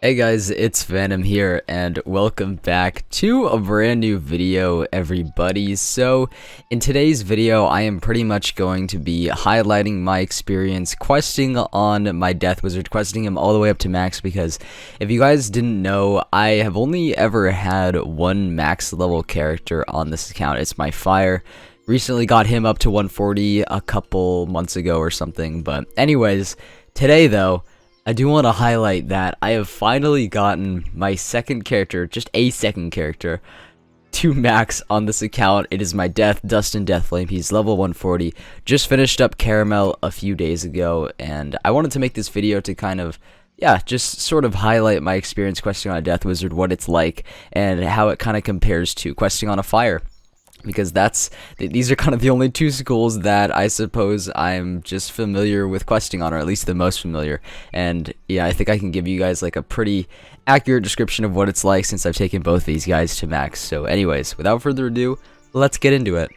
Hey guys, it's Phantom here, and welcome back to a brand new video, everybody. So, in today's video, I am pretty much going to be highlighting my experience questing on my Death Wizard, questing him all the way up to max, because if you guys didn't know, I have only ever had one max level character on this account. It's my Fire. Recently got him up to 140 a couple months ago or something, but anyways, today though, I do want to highlight that I have finally gotten my second character, just a second character, to max on this account. It is my Dustin Deathflame. He's level 140. Just finished up Caramel a few days ago, and I wanted to make this video to kind of, just sort of highlight my experience questing on a Death Wizard, what it's like, and how it kind of compares to questing on a Fire. Because these are kind of the only two schools that I suppose I'm just familiar with questing on, or at least the most familiar. And yeah, I think I can give you guys like a pretty accurate description of what it's like since I've taken both these guys to max. So anyways, without further ado, let's get into it.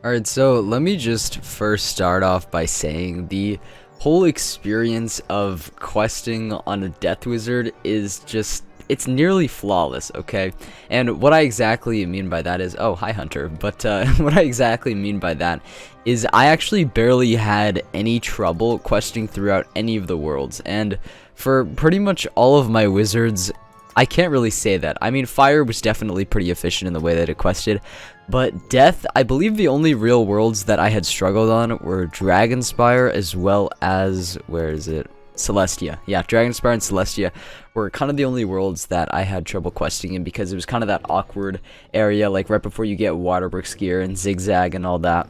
Alright, so let me just first start off by saying the whole experience of questing on a Death Wizard is just, it's nearly flawless, okay? And what I exactly mean by that is, oh, hi Hunter, but what I exactly mean by that is I actually barely had any trouble questing throughout any of the worlds, and for pretty much all of my wizards, I can't really say that. I mean, Fire was definitely pretty efficient in the way that it quested, but Death, I believe the only real worlds that I had struggled on were Dragonspire as well as, where is it? Celestia. Yeah, Dragonspire and Celestia were kind of the only worlds that I had trouble questing in, because it was kind of that awkward area, like right before you get Waterworks gear and Zigzag and all that,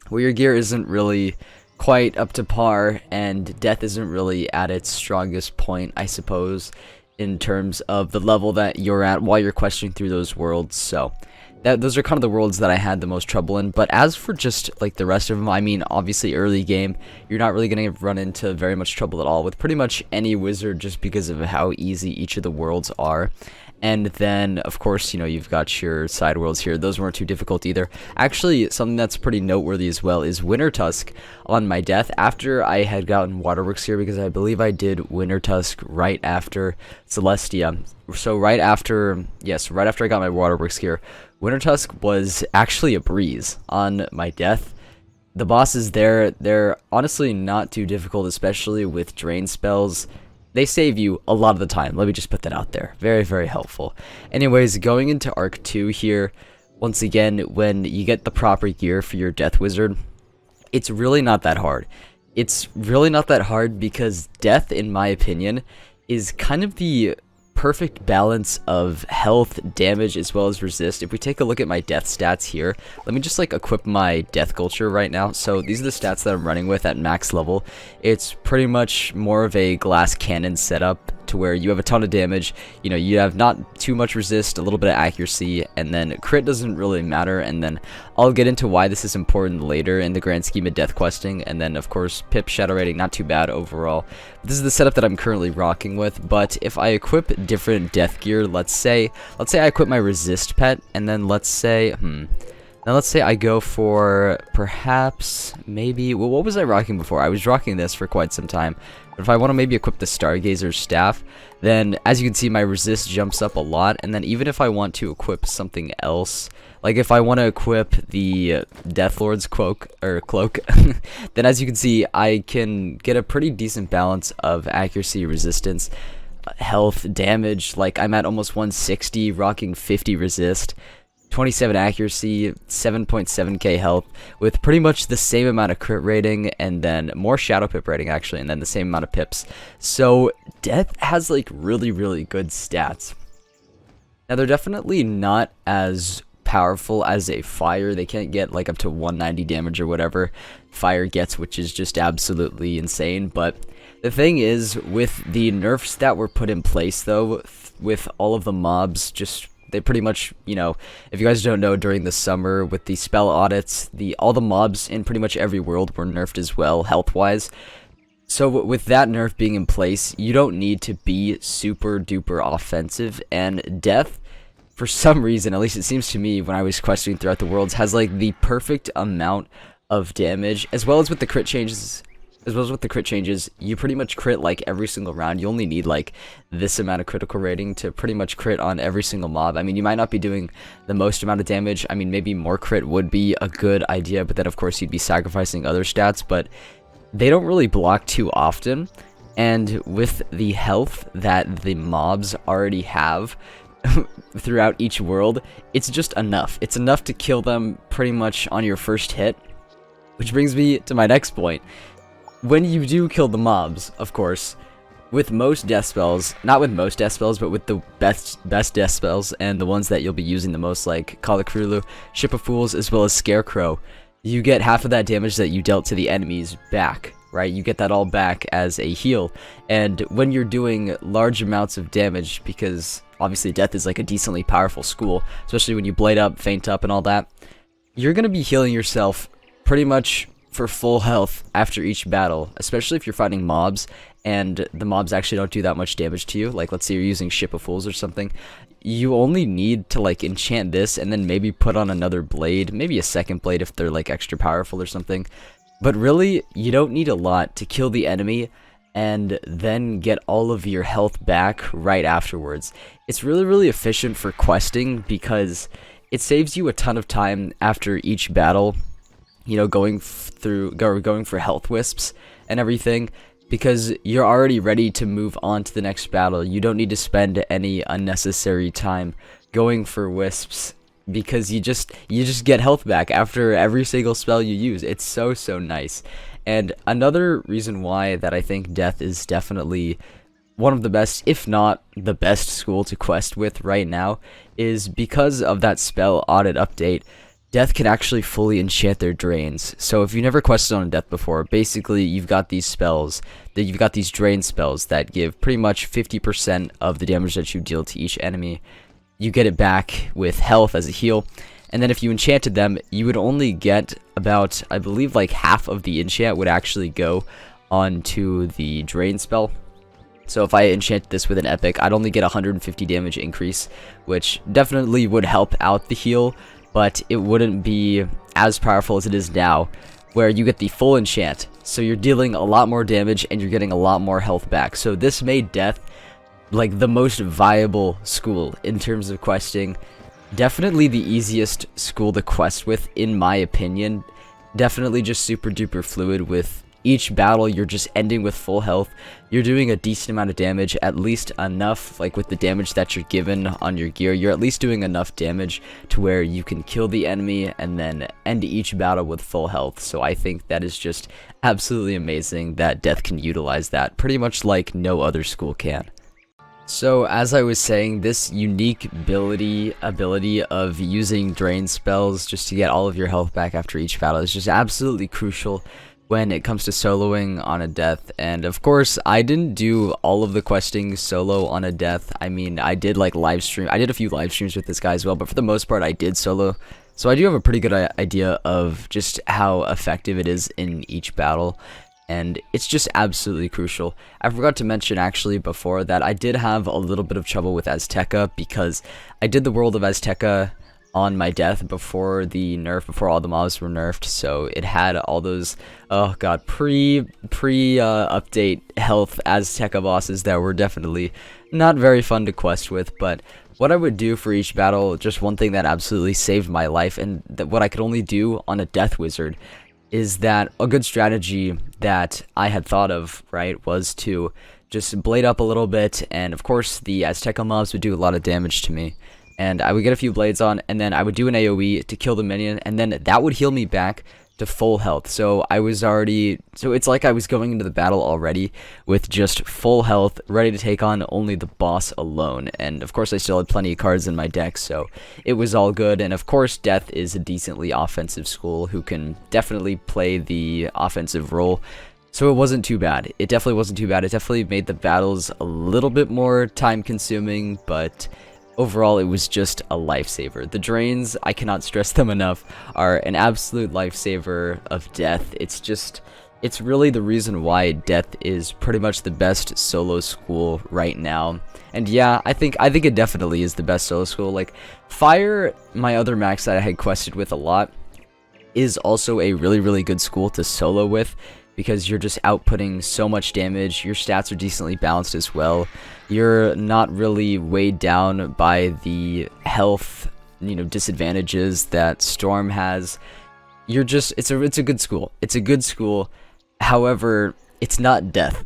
where your gear isn't really quite up to par, and Death isn't really at its strongest point, I suppose, in terms of the level that you're at while you're questing through those worlds. So those are kind of the worlds that I had the most trouble in. But as for just like the rest of them, I mean, obviously early game, you're not really going to run into very much trouble at all with pretty much any wizard, just because of how easy each of the worlds are. And then, of course, you know, you've got your side worlds here. Those weren't too difficult either. Actually, something that's pretty noteworthy as well is Winter Tusk on my Death. After I had gotten Waterworks here, because I believe I did Winter Tusk right after Celestia. So right after I got my Waterworks here, Winter Tusk was actually a breeze on my Death. The bosses there, they're honestly not too difficult, especially with drain spells. They save you a lot of the time. Let me just put that out there. Very, very helpful. Anyways, going into Arc 2 here, once again, when you get the proper gear for your Death Wizard, it's really not that hard. It's really not that hard because Death, in my opinion, is kind of the perfect balance of health, damage, as well as resist. If we take a look at my Death stats here, let me just like equip my Death Culture right now. So these are the stats that I'm running with at max level. It's pretty much more of a glass cannon setup, to where you have a ton of damage, you know, you have not too much resist, a little bit of accuracy, and then crit doesn't really matter. And then I'll get into why this is important later in the grand scheme of Death questing. And then of course Pip Shadow Rating, not too bad overall. This is the setup that I'm currently rocking with. But if I equip different Death gear, let's say I equip my resist pet, and then let's say I go for perhaps maybe, well, what was I rocking before? I was rocking this for quite some time. But if I want to maybe equip the Stargazer staff, then as you can see, my resist jumps up a lot. And then even if I want to equip something else, like if I want to equip the Deathlord's cloak, then as you can see, I can get a pretty decent balance of accuracy, resistance, health, damage. Like I'm at almost 160, rocking 50 resist, 27 accuracy, 7.7k health, with pretty much the same amount of crit rating, and then more shadow pip rating actually, and then the same amount of pips. So Death has like really, really good stats. Now they're definitely not as powerful as a Fire. They can't get like up to 190 damage or whatever Fire gets, which is just absolutely insane. But the thing is, with the nerfs that were put in place though, with all of the mobs, they pretty much, you know, if you guys don't know, during the summer with the spell audits, all the mobs in pretty much every world were nerfed as well, health-wise. So with that nerf being in place, you don't need to be super duper offensive, and Death, for some reason, at least it seems to me when I was questing throughout the worlds, has like the perfect amount of damage, as well as with the crit changes as well as with the crit changes, you pretty much crit like every single round. You only need like this amount of critical rating to pretty much crit on every single mob. I mean, you might not be doing the most amount of damage. I mean, maybe more crit would be a good idea, but then of course you'd be sacrificing other stats, but they don't really block too often. And with the health that the mobs already have throughout each world, it's just enough. It's enough to kill them pretty much on your first hit, which brings me to my next point. When you do kill the mobs, of course, with most death spells, not with most death spells, but with the best death spells and the ones that you'll be using the most, like Call of Cthulhu, Ship of Fools, as well as Scarecrow, you get half of that damage that you dealt to the enemies back, right? You get that all back as a heal. And when you're doing large amounts of damage, because obviously death is like a decently powerful school, especially when you blade up, faint up, and all that, you're going to be healing yourself pretty much for full health after each battle, especially if you're fighting mobs and the mobs actually don't do that much damage to you. Like, let's say you're using Ship of Fools or something. You only need to like enchant this and then maybe put on another blade, maybe a second blade if they're like extra powerful or something. But really, you don't need a lot to kill the enemy and then get all of your health back right afterwards. It's really efficient for questing because it saves you a ton of time after each battle, you know, going for health wisps and everything, because you're already ready to move on to the next battle. You don't need to spend any unnecessary time going for wisps, because you just get health back after every single spell you use. It's so nice. And another reason why that I think Death is definitely one of the best, if not the best school to quest with right now, is because of that spell audit update. Death can actually fully enchant their drains. So if you never quested on Death before, basically you've got these spells, you've got these drain spells that give pretty much 50% of the damage that you deal to each enemy. You get it back with health as a heal, and then if you enchanted them, you would only get about, I believe, like half of the enchant would actually go onto the drain spell. So if I enchant this with an epic, I'd only get 150 damage increase, which definitely would help out the heal, but it wouldn't be as powerful as it is now, where you get the full enchant. So you're dealing a lot more damage and you're getting a lot more health back. So this made Death like the most viable school in terms of questing. Definitely the easiest school to quest with, in my opinion. Definitely just super duper fluid. With each battle, you're just ending with full health. You're doing a decent amount of damage, at least enough, like with the damage that you're given on your gear, you're at least doing enough damage to where you can kill the enemy and then end each battle with full health. So I think that is just absolutely amazing that Death can utilize that pretty much like no other school can. So as I was saying, this unique ability of using drain spells just to get all of your health back after each battle is just absolutely crucial when it comes to soloing on a Death. And of course, I didn't do all of the questing solo on a Death. I mean, I did like live stream. I did a few live streams with this guy as well, but for the most part, I did solo. So I do have a pretty good idea of just how effective it is in each battle. And it's just absolutely crucial. I forgot to mention actually before that I did have a little bit of trouble with Azteca, because I did the world of Azteca on my Death before the nerf, before all the mobs were nerfed, so it had all those, oh god, update health Azteca bosses that were definitely not very fun to quest with. But what I would do for each battle, just one thing that absolutely saved my life, and that what I could only do on a Death Wizard, is that a good strategy that I had thought of, right, was to just blade up a little bit, and of course the Azteca mobs would do a lot of damage to me, and I would get a few blades on, and then I would do an AoE to kill the minion, and then that would heal me back to full health. So it's like I was going into the battle already with just full health, ready to take on only the boss alone. And of course I still had plenty of cards in my deck, so it was all good. And of course Death is a decently offensive school who can definitely play the offensive role, so it wasn't too bad. It definitely wasn't too bad. It definitely made the battles a little bit more time consuming, but overall, it was just a lifesaver. The drains, I cannot stress them enough, are an absolute lifesaver of Death. It's really the reason why Death is pretty much the best solo school right now. And yeah, I think it definitely is the best solo school. Like, Fire, my other max that I had quested with a lot, is also a really good school to solo with, because you're just outputting so much damage. Your stats are decently balanced as well. You're not really weighed down by the health, disadvantages that Storm has. You're just, it's a good school. It's a good school. However, it's not death.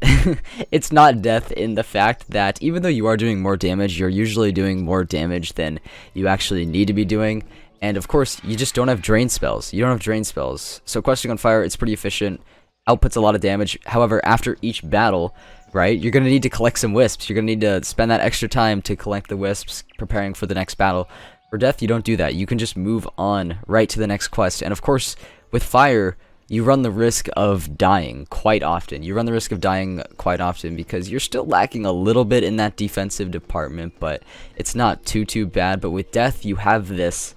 It's not death in the fact that even though you are doing more damage, you're usually doing more damage than you actually need to be doing. And of course, you just don't have drain spells. You don't have drain spells. So questing on fire, it's pretty efficient, outputs a lot of damage. However, after each battle, right, you're going to need to collect some wisps. You're going to need to spend that extra time to collect the wisps, preparing for the next battle. For death, you don't do that. You can just move on right to the next quest. And of course, with fire, you run the risk of dying quite often. You run the risk of dying quite often because you're still lacking a little bit in that defensive department, but it's not too bad. But with death, you have this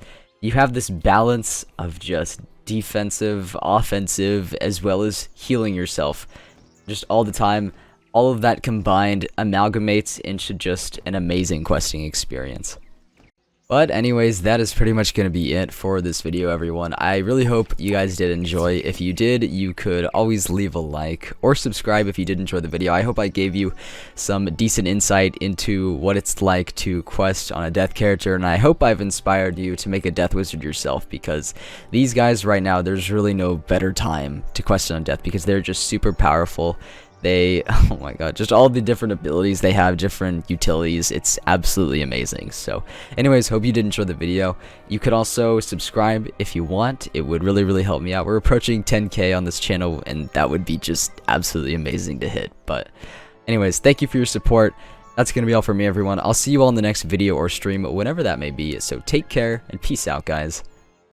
balance of just defensive, offensive, as well as healing yourself just all the time. All of that combined amalgamates into just an amazing questing experience. But anyways, that is pretty much going to be it for this video, everyone. I really hope you guys did enjoy. If you did, you could always leave a like or subscribe if you did enjoy the video. I hope I gave you some decent insight into what it's like to quest on a death character, and I hope I've inspired you to make a death wizard yourself, because these guys right now, there's really no better time to quest on death because they're just super powerful. Oh my god, just all the different abilities they have, different utilities, it's absolutely amazing. So anyways, hope you did enjoy the video. You could also subscribe if you want. It would really help me out. We're approaching 10K on this channel, and that would be just absolutely amazing to hit. But anyways, thank you for your support. That's gonna be all for me, everyone. I'll see you all in the next video or stream, whenever that may be. So take care and peace out, guys.